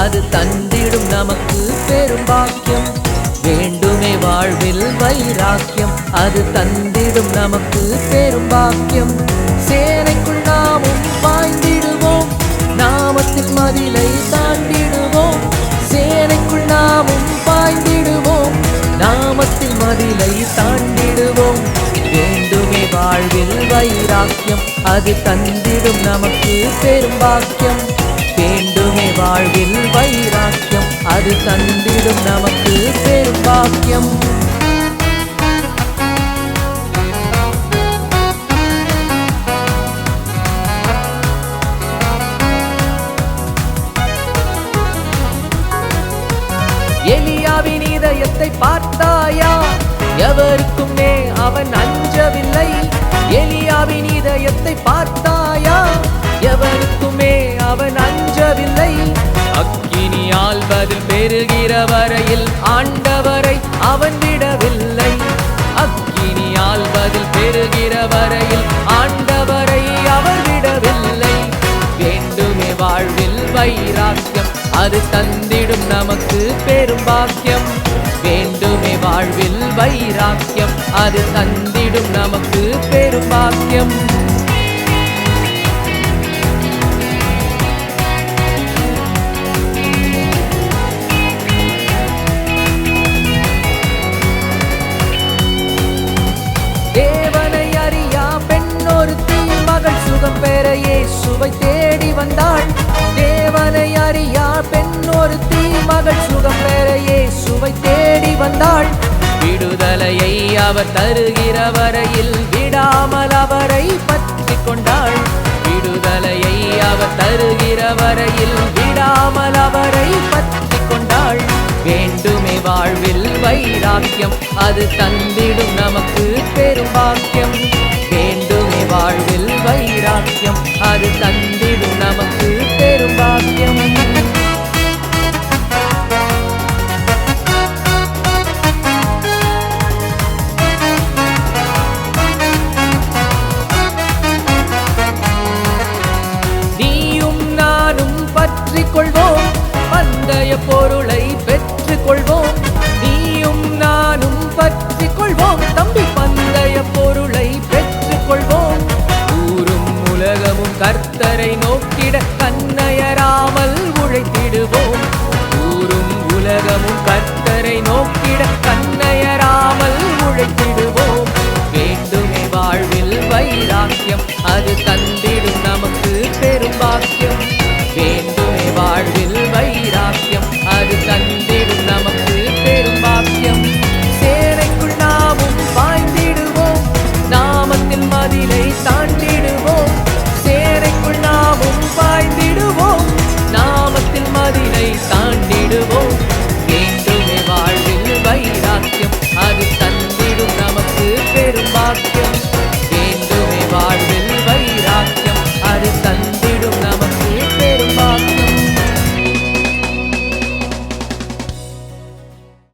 அது தந்திடும் நமக்கு பெரும் பாக்கியம். வேண்டுமே வாழ்வில் வைராக்கியம், அது தந்திடும் நமக்கு பெரும் பாக்கியம். சேனைக்குள் நாமும் பாய்ந்திடுவோம், நாமத்தின் மதிலை தாண்டிடுவோம். சேனைக்குள் நாமும் பாய்ந்திடுவோம், நாமத்தின் மதிலை தாண்டிடுவோம். வேண்டுமே வாழ்வில் வைராக்கியம், அது தந்திடும் நமக்கு பெரும் பாக்கியம். வேண்டுமே வாழ்வில் வைராக்கியம், அது தந்திடும் நமக்கு பெரும் பாக்கியம். எலியாவின் இதயத்தை பார்த்தாயா? எவருக்குமே அவன் அஞ்சவில்லை. எலியாவின் இதயத்தை பார்த்தாயா? எவருக்குமே அவன் அஞ்சவில்லை. அக்கினியால் பதில் பெறுகிற வரையில் ஆண்டவரை அவன் விடவில்லை. அக்கினியால் பதில் பெறுகிற வரையில் ஆண்டவரை அவர் விடவில்லை. வேண்டுமே வாழ்வில் வைராக்கியம், அது தந்திடும் நமக்கு பெரும் பாக்கியம். வேண்டுமே வாழ்வில் வைராக்கியம், அது தந்திடும் நமக்கு பெரும் பாக்கியம். தேவனை அறியா பெண்ணொருத்தி மகள் சுகம் பெற இயேசுவை தேடி வந்தாள். தேவனை அறியா பெண்ணொருத்தி மகள் சுகம் பெற இயேசுவை தேடி வந்தாள். விடுதலையை அவர் தருகிற வரையில் விடாமல் அவரை பற்றி கொண்டாள். விடுதலையை அவர் தருகிற வரையில் விடாமல் அவரை பற்றி கொண்டாள். வேண்டுமே வாழ்வில் வைராக்கியம், அது தந்திடும் நமக்கு பெரும் பாக்கியம். வேண்டுமே வாழ்வில் வைராக்கியம், அது தந்திடும் நமக்கு பெரும் பாக்கியம். நீயும் நானும் பற்றிக் கொள்வோம், பந்தய பொருளை பெற்றுக் கொள்வோம். நீயும் நானும் பற்றிக் கொள்வோம் தம்பி, பந்தய பொருளை பெற்றுக் கொள்வோம். ஊரும் உலகமும் கர்த்தரை